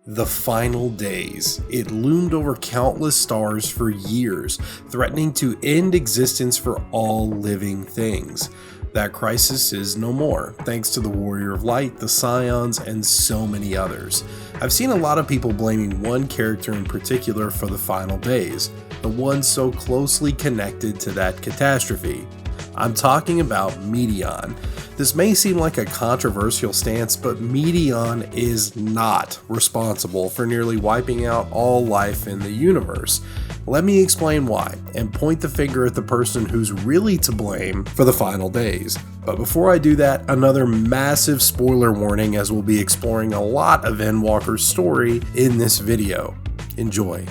The final days. It loomed over countless stars for years, threatening to end existence for all living things. That crisis is no more, thanks to the Warrior of Light, the Scions, and so many others. I've seen a lot of people blaming one character in particular for the final days, the one so closely connected to that catastrophe. I'm talking about Meteion. This may seem like a controversial stance, but Meteion is not responsible for nearly wiping out all life in the universe. Let me explain why, and point the finger at the person who's really to blame for the final days. But before I do that, another massive spoiler warning, as we'll be exploring a lot of Endwalker's story in this video. Enjoy.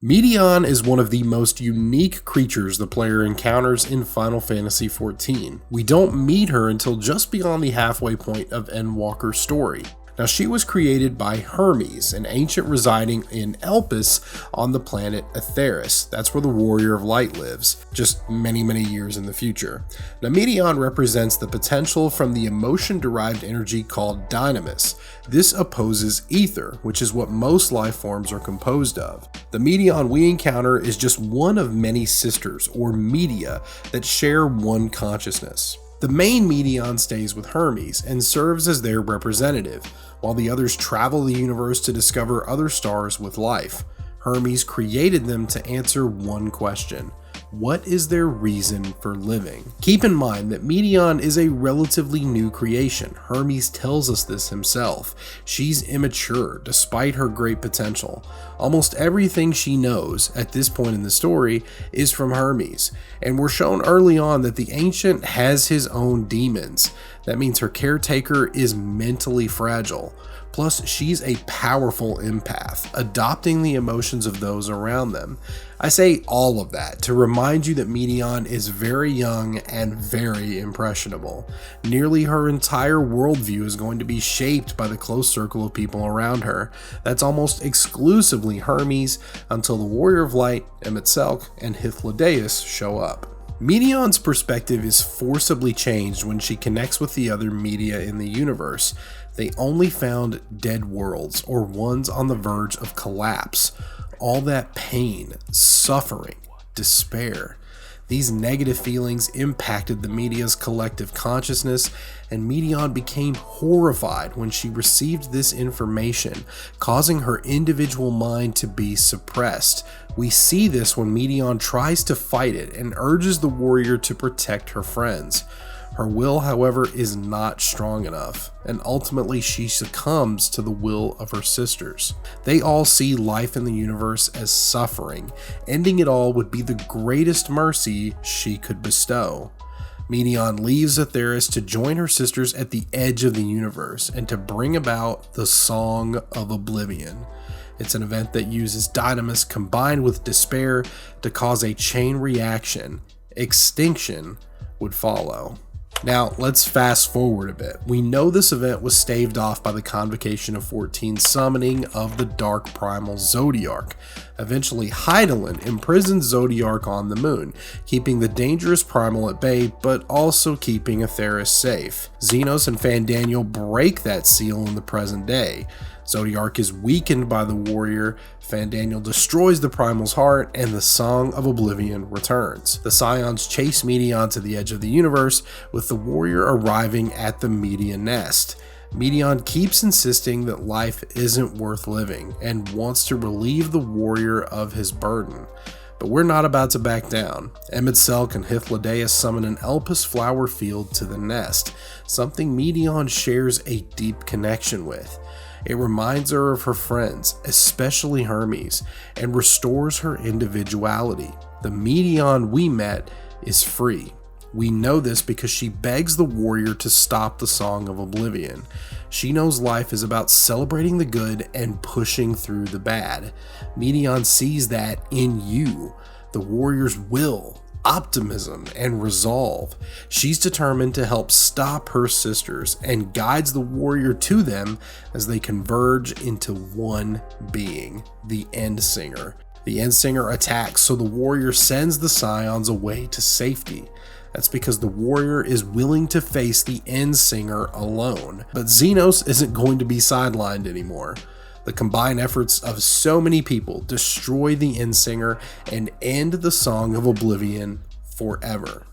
Meteion is one of the most unique creatures the player encounters in Final Fantasy XIV. We don't meet her until just beyond the halfway point of Endwalker's story. Now, she was created by Hermes, an ancient residing in Elpis on the planet Etheirys. That's where the Warrior of Light lives, just many years in the future. Now, Meteion represents the potential from the emotion-derived energy called dynamis. This opposes ether, which is what most life forms are composed of. The Meteion we encounter is just one of many sisters, or media, that share one consciousness. The main Meteion stays with Hermes and serves as their representative, while the others travel the universe to discover other stars with life. Hermes created them to answer one question: what is their reason for living? Keep in mind that Meteion is a relatively new creation. Hermes tells us this himself. She's immature despite her great potential. Almost everything she knows at this point in the story is from Hermes, and we're shown early on that the Ancient has his own demons. That means her caretaker is mentally fragile. Plus, she's a powerful empath, adopting the emotions of those around them. I say all of that to remind you that Meteion is very young and very impressionable. Nearly her entire worldview is going to be shaped by the close circle of people around her. That's almost exclusively Hermes until the Warrior of Light, Emet-Selch, and Hythlodaeus show up. Meteion's perspective is forcibly changed when she connects with the other media in the universe. They only found dead worlds, or ones on the verge of collapse. All that pain, suffering, despair. These negative feelings impacted the media's collective consciousness, and Meteion became horrified when she received this information, causing her individual mind to be suppressed. We see this when Meteion tries to fight it and urges the warrior to protect her friends. Her will, however, is not strong enough, and ultimately she succumbs to the will of her sisters. They all see life in the universe as suffering. Ending it all would be the greatest mercy she could bestow. Meteion leaves Etheirys to join her sisters at the edge of the universe and to bring about the Song of Oblivion. It's an event that uses dynamis combined with despair to cause a chain reaction. Extinction would follow. Now, let's fast forward a bit. We know this event was staved off by the Convocation of 14's summoning of the Dark Primal Zodiarch. Eventually, Hydaelyn imprisoned Zodiarch on the moon, keeping the dangerous Primal at bay, but also keeping Etheirys safe. Xenos and Fandaniel break that seal in the present day. Zodiarch is weakened by the warrior, Fandaniel destroys the Primal's heart, and the Song of Oblivion returns. The Scions chase Meteion to the edge of the universe, with the warrior arriving at the Media Nest. Meteion keeps insisting that life isn't worth living, and wants to relieve the warrior of his burden. But we're not about to back down. Emet-Selch and Hythlodaeus summon an Elpis flower field to the nest, something Meteion shares a deep connection with. It reminds her of her friends, especially Hermes, and restores her individuality. The Meteion we met is free. We know this because she begs the warrior to stop the Song of Oblivion. She knows life is about celebrating the good and pushing through the bad. Meteion sees that in you, the warrior's will, optimism, and resolve. She's determined to help stop her sisters and guides the warrior to them as they converge into one being, the Endsinger. The Endsinger attacks, so the warrior sends the Scions away to safety. That's because the warrior is willing to face the end singer alone. But Xenos isn't going to be sidelined anymore. The combined efforts of so many people destroy the end singer and end the Song of Oblivion forever.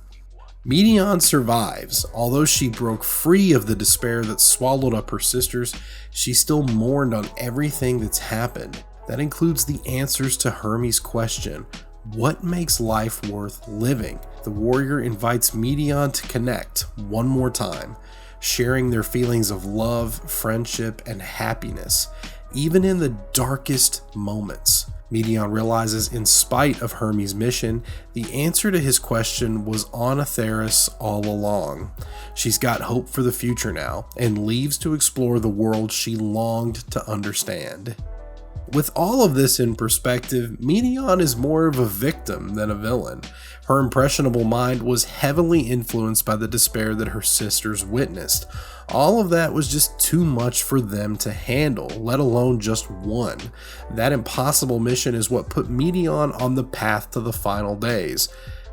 Meteion survives. Although she broke free of the despair that swallowed up her sisters, she still mourned on everything that's happened. That includes the answers to Hermes' question, what makes life worth living? The warrior invites Meteion to connect one more time, sharing their feelings of love, friendship, and happiness, even in the darkest moments. Meteion realizes, in spite of Hermes' mission, the answer to his question was on Etheirys all along. She's got hope for the future now, and leaves to explore the world she longed to understand. With all of this in perspective, Meteion is more of a victim than a villain. Her impressionable mind was heavily influenced by the despair that her sisters witnessed. All of that was just too much for them to handle, let alone just one. That impossible mission is what put Meteion on the path to the final days.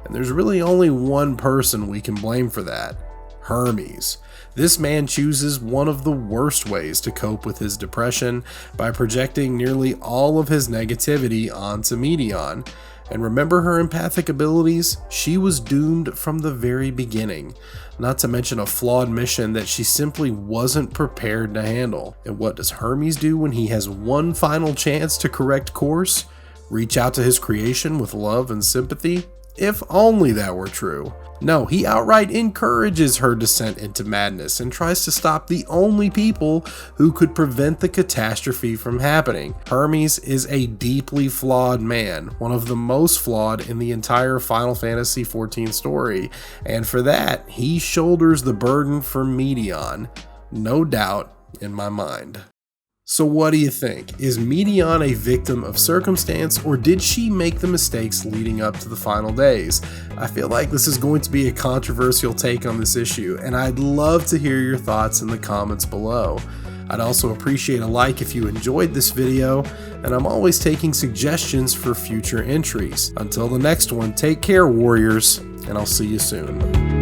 And there's really only one person we can blame for that: Hermes. This man chooses one of the worst ways to cope with his depression by projecting nearly all of his negativity onto Meteion. And remember her empathic abilities? She was doomed from the very beginning, not to mention a flawed mission that she simply wasn't prepared to handle. And what does Hermes do when he has one final chance to correct course? Reach out to his creation with love and sympathy? If only that were true. No, he outright encourages her descent into madness and tries to stop the only people who could prevent the catastrophe from happening. Hermes is a deeply flawed man, one of the most flawed in the entire Final Fantasy XIV story, and for that, he shoulders the burden for Meteion, no doubt in my mind. So what do you think? Is Meteion a victim of circumstance, or did she make the mistakes leading up to the final days? I feel like this is going to be a controversial take on this issue, and I'd love to hear your thoughts in the comments below. I'd also appreciate a like if you enjoyed this video, and I'm always taking suggestions for future entries. Until the next one, take care, warriors, and I'll see you soon.